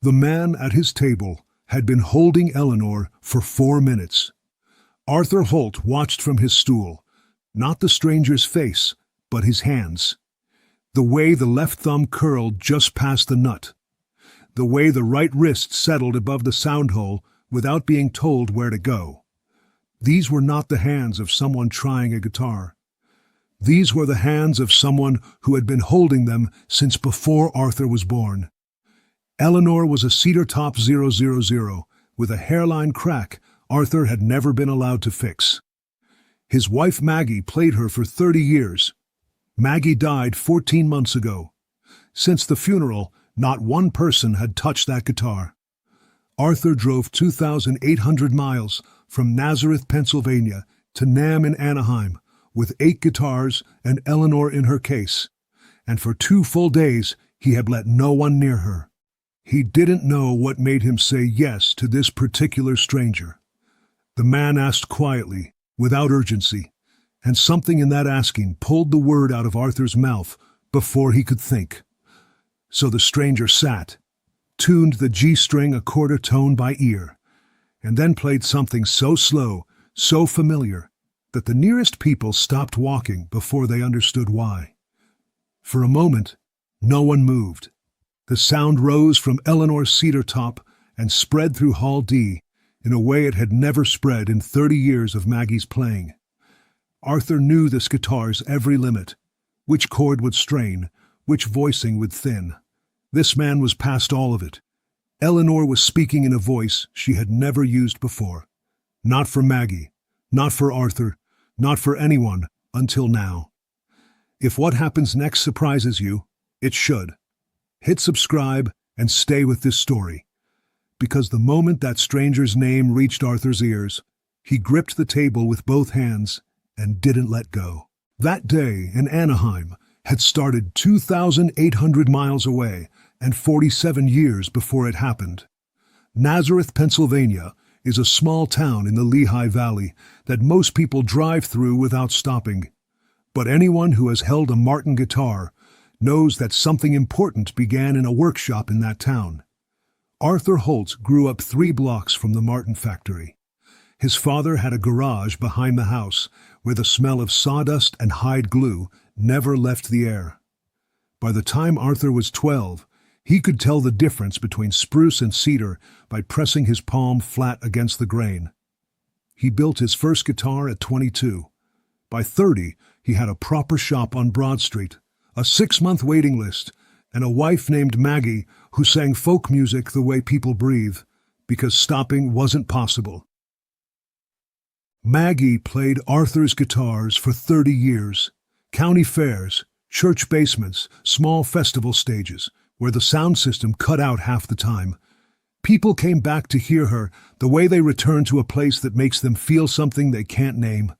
The man at his table had been holding Eleanor for 4 minutes. Arthur Holt watched from his stool, not the stranger's face, but his hands. The way the left thumb curled just past the nut. The way the right wrist settled above the sound hole without being told where to go. These were not the hands of someone trying a guitar. These were the hands of someone who had been holding them since before Arthur was born. Eleanor was a cedar top 000 with a hairline crack Arthur had never been allowed to fix. His wife Maggie played her for 30 years. Maggie died 14 months ago. Since the funeral, not one person had touched that guitar. Arthur drove 2,800 miles from Nazareth, Pennsylvania to NAMM in Anaheim with 8 guitars and Eleanor in her case. And for 2 full days, he had let no one near her. He didn't know what made him say yes to this particular stranger. The man asked quietly, without urgency, and something in that asking pulled the word out of Arthur's mouth before he could think. So the stranger sat, tuned the G string a quarter tone by ear, and then played something so slow, so familiar, that the nearest people stopped walking before they understood why. For a moment, no one moved. The sound rose from Eleanor's cedar top and spread through Hall D in a way it had never spread in 30 years of Maggie's playing. Arthur knew this guitar's every limit, which chord would strain, which voicing would thin. This man was past all of it. Eleanor was speaking in a voice she had never used before. Not for Maggie, not for Arthur, not for anyone until now. If what happens next surprises you, it should. Hit subscribe and stay with this story. Because the moment that stranger's name reached Arthur's ears, he gripped the table with both hands and didn't let go. That day in Anaheim had started 2,800 miles away and 47 years before it happened. Nazareth, Pennsylvania, is a small town in the Lehigh Valley that most people drive through without stopping. But anyone who has held a Martin guitar knows that something important began in a workshop in that town. Arthur Holt grew up 3 blocks from the Martin factory. His father had a garage behind the house where the smell of sawdust and hide glue never left the air. By the time Arthur was 12, he could tell the difference between spruce and cedar by pressing his palm flat against the grain. He built his first guitar at 22. By 30, he had a proper shop on Broad Street, a 6-month waiting list, and a wife named Maggie who sang folk music the way people breathe, because stopping wasn't possible. Maggie played Arthur's guitars for 30 years, county fairs, church basements, small festival stages, where the sound system cut out half the time. People came back to hear her the way they return to a place that makes them feel something they can't name.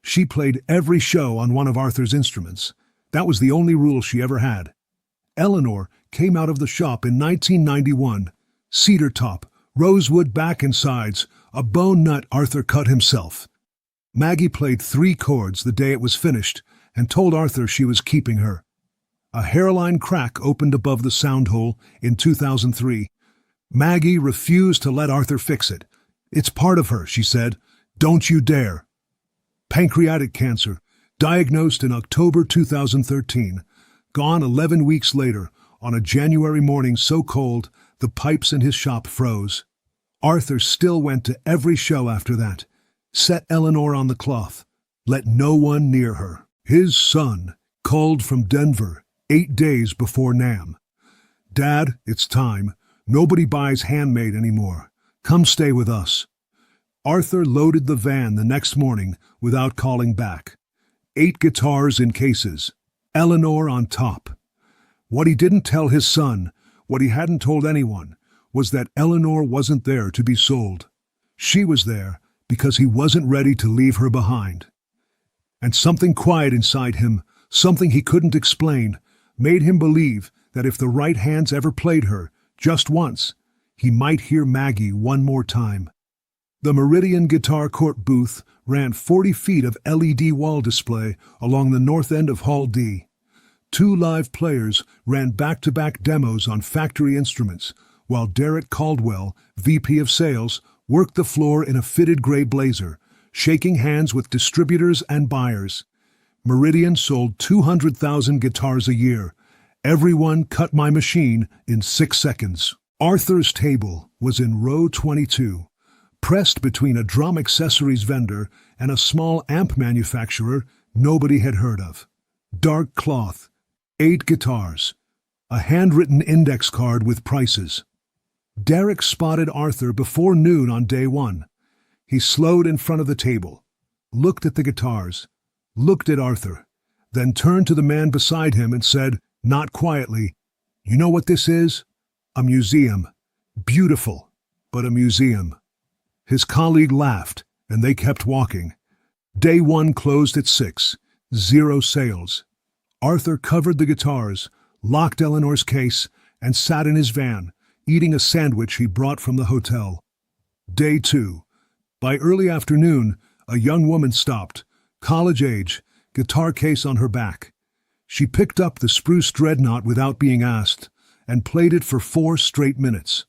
She played every show on one of Arthur's instruments. That was the only rule she ever had. Eleanor came out of the shop in 1991, cedar top, rosewood back and sides, a bone nut Arthur cut himself. Maggie played 3 chords the day it was finished and told Arthur she was keeping her. A hairline crack opened above the sound hole in 2003. Maggie refused to let Arthur fix it. "It's part of her," she said. "Don't you dare." Pancreatic cancer, diagnosed in October 2013, gone 11 weeks later on a January morning so cold the pipes in his shop froze. Arthur still went to every show after that, set Eleanor on the cloth, let no one near her. His son called from Denver 8 days before NAMM. "Dad, it's time. Nobody buys Handmade anymore. Come stay with us." Arthur loaded the van the next morning without calling back. 8 guitars in cases, Eleanor on top. What he didn't tell his son, what he hadn't told anyone, was that Eleanor wasn't there to be sold. She was there because he wasn't ready to leave her behind. And something quiet inside him, something he couldn't explain, made him believe that if the right hands ever played her, just once, he might hear Maggie one more time. The Meridian Guitar Court booth ran 40 feet of LED wall display along the north end of Hall D. 2 live players ran back-to-back demos on factory instruments, while Derek Caldwell, VP of Sales, worked the floor in a fitted gray blazer, shaking hands with distributors and buyers. Meridian sold 200,000 guitars a year. Everyone cut my machine in 6 seconds. Arthur's table was in row 22, pressed between a drum accessories vendor and a small amp manufacturer nobody had heard of. Dark cloth, 8 guitars, a handwritten index card with prices. Derek spotted Arthur before noon on day 1. He slowed in front of the table, looked at the guitars, looked at Arthur, then turned to the man beside him and said, not quietly, "You know what this is? A museum. Beautiful, but a museum." His colleague laughed, and they kept walking. Day 1 closed at 6, 0 sales. Arthur covered the guitars, locked Eleanor's case, and sat in his van, eating a sandwich he brought from the hotel. Day 2. By early afternoon, a young woman stopped, college age, guitar case on her back. She picked up the spruce dreadnought without being asked, and played it for 4 straight minutes.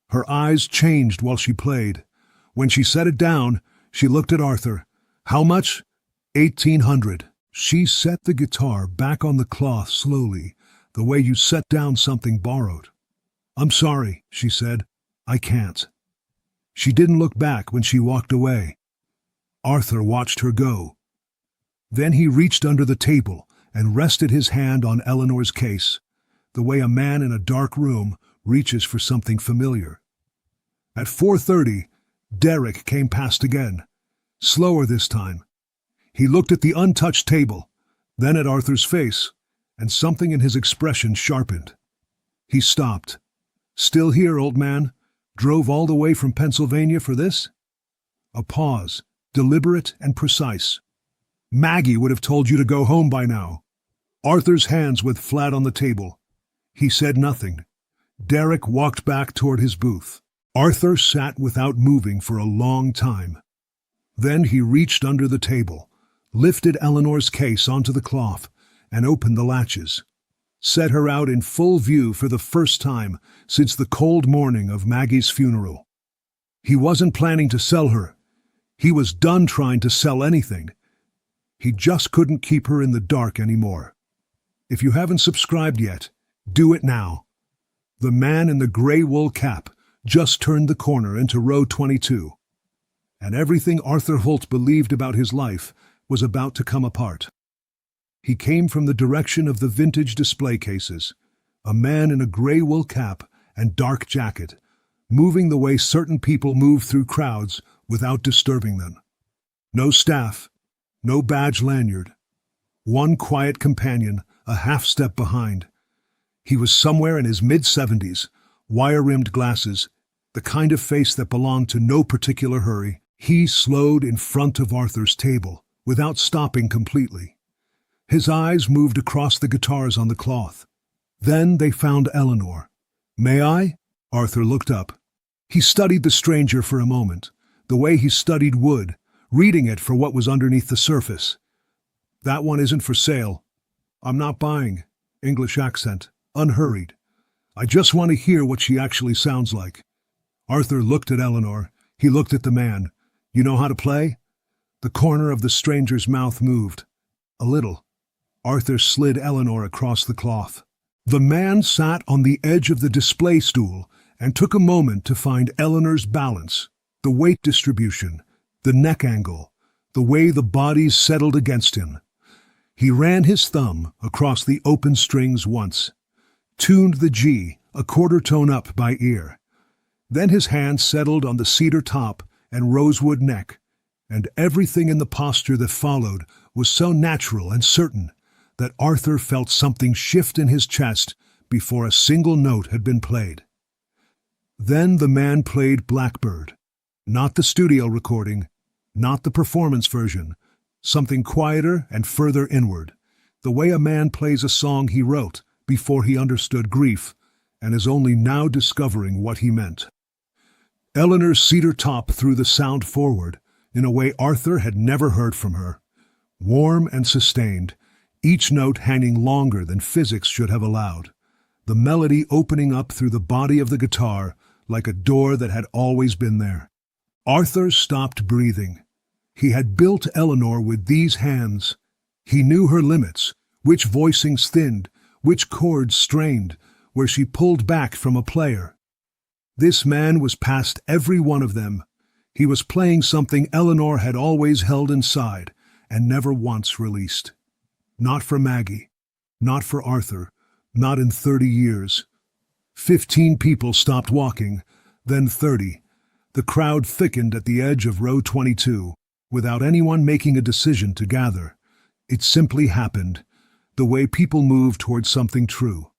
Her eyes changed while she played. When she set it down, she looked at Arthur. "How much?" $1,800. She set the guitar back on the cloth slowly, the way you set down something borrowed. "I'm sorry," she said. "I can't." She didn't look back when she walked away. Arthur watched her go. Then he reached under the table and rested his hand on Eleanor's case, the way a man in a dark room reaches for something familiar. At 4:30, Derek came past again, slower this time. He looked at the untouched table, then at Arthur's face, and something in his expression sharpened. He stopped. "Still here, old man? Drove all the way from Pennsylvania for this?" A pause, deliberate and precise. "Maggie would have told you to go home by now." Arthur's hands went flat on the table. He said nothing. Derek walked back toward his booth. Arthur sat without moving for a long time. Then he reached under the table, lifted Eleanor's case onto the cloth, and opened the latches. Set her out in full view for the first time since the cold morning of Maggie's funeral. He wasn't planning to sell her. He was done trying to sell anything. He just couldn't keep her in the dark anymore. If you haven't subscribed yet, do it now. The man in the gray wool cap just turned the corner into row 22. And everything Arthur Holt believed about his life was about to come apart. He came from the direction of the vintage display cases, a man in a gray wool cap and dark jacket, moving the way certain people move through crowds without disturbing them. No staff, no badge lanyard. One quiet companion, a half-step behind. He was somewhere in his mid-70s, wire-rimmed glasses, the kind of face that belonged to no particular hurry. He slowed in front of Arthur's table, without stopping completely. His eyes moved across the guitars on the cloth. Then they found Eleanor. "May I?" Arthur looked up. He studied the stranger for a moment, the way he studied wood, reading it for what was underneath the surface. "That one isn't for sale. I'm not buying." English accent, unhurried. "I just want to hear what she actually sounds like." Arthur looked at Eleanor. He looked at the man. "You know how to play?" The corner of the stranger's mouth moved. "A little." Arthur slid Eleanor across the cloth. The man sat on the edge of the display stool and took a moment to find Eleanor's balance, the weight distribution, the neck angle, the way the bodies settled against him. He ran his thumb across the open strings once, tuned the G a quarter tone up by ear. Then his hand settled on the cedar top and rosewood neck, and everything in the posture that followed was so natural and certain that Arthur felt something shift in his chest before a single note had been played. Then the man played Blackbird, not the studio recording, not the performance version, something quieter and further inward, the way a man plays a song he wrote before he understood grief and is only now discovering what he meant. Eleanor's cedar top threw the sound forward in a way Arthur had never heard from her, warm and sustained, each note hanging longer than physics should have allowed. the melody opening up through the body of the guitar like a door that had always been there. Arthur stopped breathing. He had built Eleanor with these hands. He knew her limits, which voicings thinned, which chords strained, where she pulled back from a player. This man was past every one of them. He was playing something Eleanor had always held inside and never once released. Not for Maggie, not for Arthur, not in 30 years. 15 people stopped walking, then 30. The crowd thickened at the edge of row 22, without anyone making a decision to gather. It simply happened, the way people move towards something true.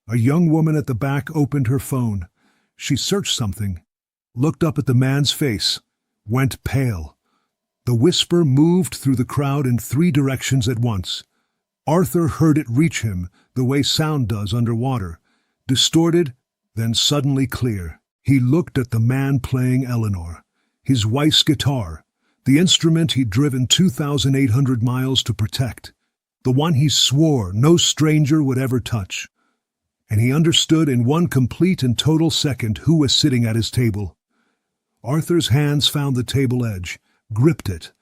A young woman at the back opened her phone. She searched something, looked up at the man's face, went pale. The whisper moved through the crowd in 3 directions at once. Arthur heard it reach him the way sound does underwater, distorted, then suddenly clear. He looked at the man playing Eleanor, his wife's guitar, the instrument he'd driven 2,800 miles to protect, the one he swore no stranger would ever touch. And he understood in one complete and total second who was sitting at his table. Arthur's hands found the table edge, gripped it.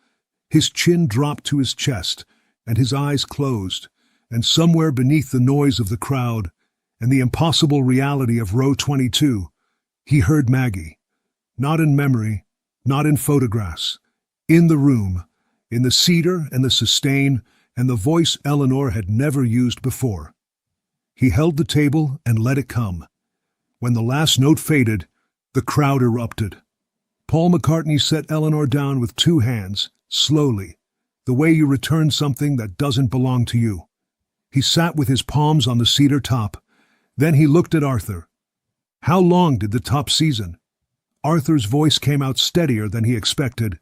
His chin dropped to his chest, and his eyes closed, and somewhere beneath the noise of the crowd and the impossible reality of row 22, he heard Maggie. Not in memory, not in photographs. In the room, in the cedar and the sustain, and the voice Eleanor had never used before. He held the table and let it come. When the last note faded, the crowd erupted. Paul McCartney set Eleanor down with 2 hands, slowly, the way you return something that doesn't belong to you. He sat with his palms on the cedar top. Then he looked at Arthur. How long did the top season? Arthur's voice came out steadier than he expected.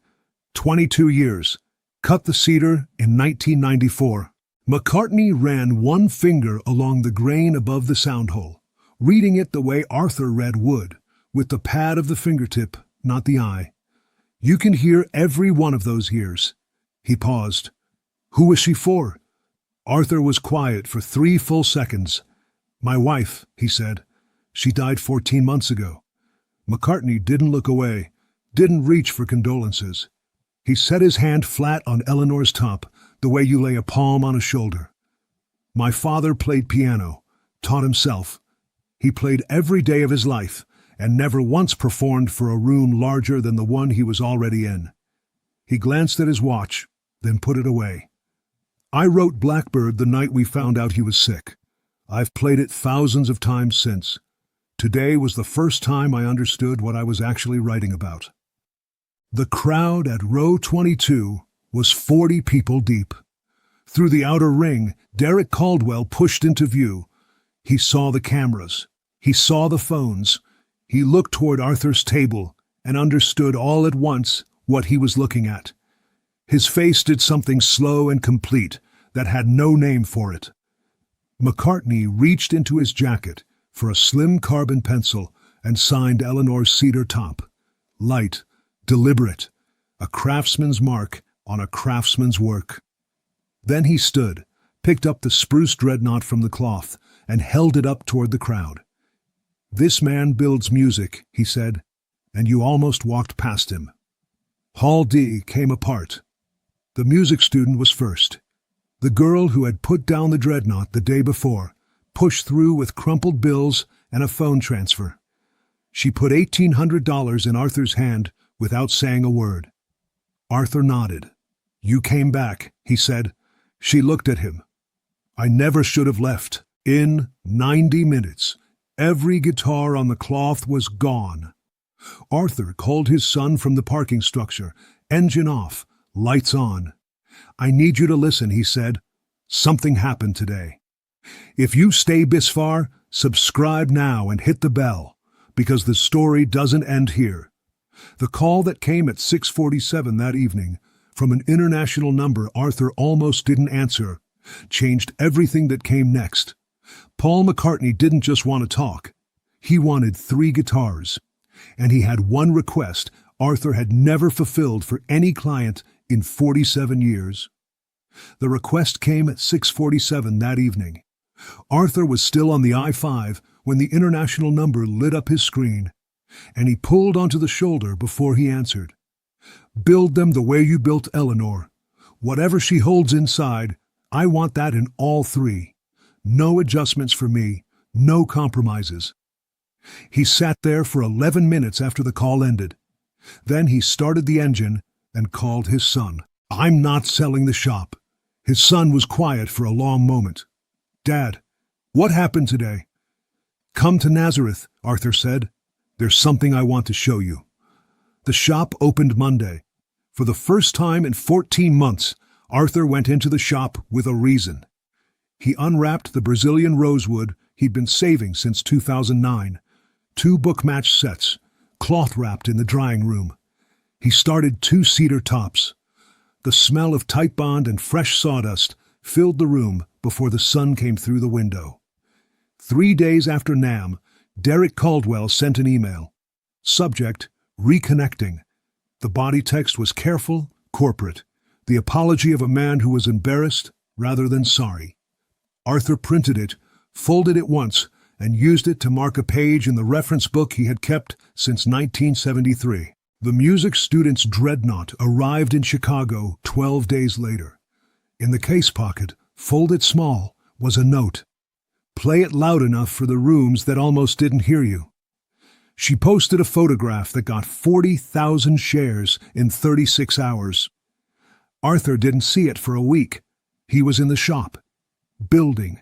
22 years. Cut the cedar in 1994. McCartney ran one finger along the grain above the sound hole, reading it the way Arthur read wood, with the pad of the fingertip, not the eye. You can hear every one of those years. He paused. Who was she for? Arthur was quiet for 3 full seconds. My wife, he said. She died 14 months ago. McCartney didn't look away, didn't reach for condolences. He set his hand flat on Eleanor's top, the way you lay a palm on a shoulder. My father played piano, taught himself. He played every day of his life, and never once performed for a room larger than the one he was already in. He glanced at his watch, then put it away. I wrote Blackbird the night we found out he was sick. I've played it thousands of times since. Today was the first time I understood what I was actually writing about. The crowd at row 22 was 40 people deep. Through the outer ring, Derek Caldwell pushed into view. He saw the cameras. He saw the phones. He looked toward Arthur's table and understood all at once what he was looking at. His face did something slow and complete that had no name for it. McCartney reached into his jacket for a slim carbon pencil and signed Eleanor's cedar top. Light, deliberate, a craftsman's mark on a craftsman's work. Then he stood, picked up the spruce dreadnought from the cloth, and held it up toward the crowd. This man builds music, he said, and you almost walked past him. Hall D came apart. The music student was first. The girl who had put down the dreadnought the day before pushed through with crumpled bills and a phone transfer. She put $1,800 in Arthur's hand without saying a word. Arthur nodded. You came back, he said. She looked at him. I never should have left. In 90 minutes, every guitar on the cloth was gone. Arthur called his son from the parking structure. Engine off, lights on. I need you to listen, he said. Something happened today. If you stay this far, subscribe now and hit the bell, because the story doesn't end here. The call that came at 6:47 that evening, from an international number Arthur almost didn't answer, changed everything that came next. Paul McCartney didn't just want to talk. He wanted 3 guitars, and he had one request Arthur had never fulfilled for any client in 47 years. The request came at 6:47 that evening. Arthur was still on the I-5 when the international number lit up his screen, and he pulled onto the shoulder before he answered. "Build them the way you built Eleanor. Whatever she holds inside, I want that in all three. No adjustments for me, no compromises." He sat there for 11 minutes after the call ended. Then he started the engine and called his son. "I'm not selling the shop." His son was quiet for a long moment. "Dad, what happened today?" "Come to Nazareth," Arthur said. "There's something I want to show you." The shop opened Monday. For the first time in 14 months, Arthur went into the shop with a reason. He unwrapped the Brazilian rosewood he'd been saving since 2009, 2 book-matched sets, cloth-wrapped in the drying room. He started 2 cedar tops. The smell of Titebond and fresh sawdust filled the room before the sun came through the window. 3 days after NAMM, Derek Caldwell sent an email. Subject, reconnecting. The body text was careful, corporate, the apology of a man who was embarrassed rather than sorry. Arthur printed it, folded it once, and used it to mark a page in the reference book he had kept since 1973. The music student's dreadnought arrived in Chicago 12 days later. In the case pocket, folded small, was a note. "Play it loud enough for the rooms that almost didn't hear you." She posted a photograph that got 40,000 shares in 36 hours. Arthur didn't see it for a week. He was in the shop, building.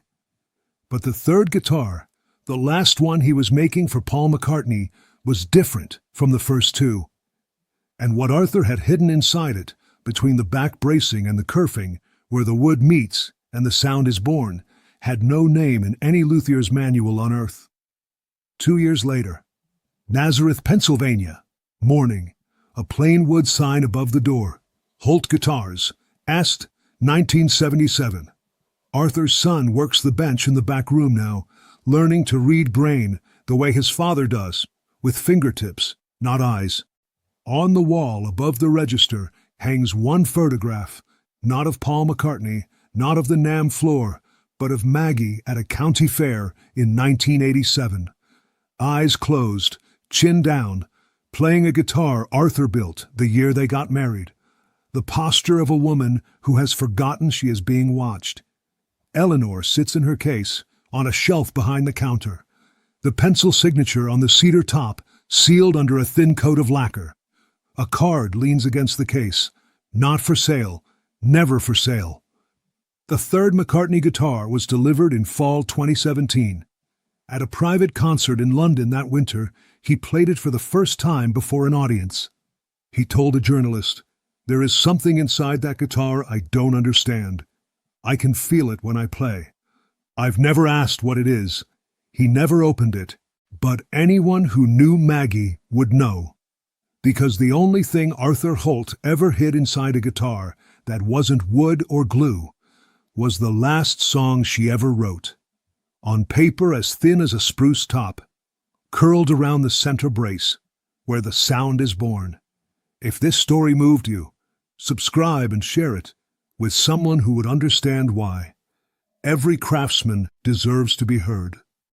But the third guitar, the last one he was making for Paul McCartney, was different from the first 2. And what Arthur had hidden inside it, between the back bracing and the kerfing, where the wood meets and the sound is born, had no name in any luthier's manual on earth. 2 years later, Nazareth, Pennsylvania, morning, a plain wood sign above the door. Holt Guitars, Est, 1977. Arthur's son works the bench in the back room now, learning to read brain the way his father does, with fingertips, not eyes. On the wall above the register hangs one photograph, not of Paul McCartney, not of the NAMM floor, but of Maggie at a county fair in 1987. Eyes closed, chin down, playing a guitar Arthur built the year they got married. The posture of a woman who has forgotten she is being watched. Eleanor sits in her case, on a shelf behind the counter. The pencil signature on the cedar top, sealed under a thin coat of lacquer. A card leans against the case. Not for sale, never for sale. The third McCartney guitar was delivered in fall 2017. At a private concert in London that winter, he played it for the first time before an audience. He told a journalist, "There is something inside that guitar I don't understand. I can feel it when I play. I've never asked what it is." He never opened it, but anyone who knew Maggie would know. Because the only thing Arthur Holt ever hid inside a guitar that wasn't wood or glue was the last song she ever wrote. On paper as thin as a spruce top, curled around the center brace, where the sound is born. If this story moved you, subscribe and share it with someone who would understand why. Every craftsman deserves to be heard.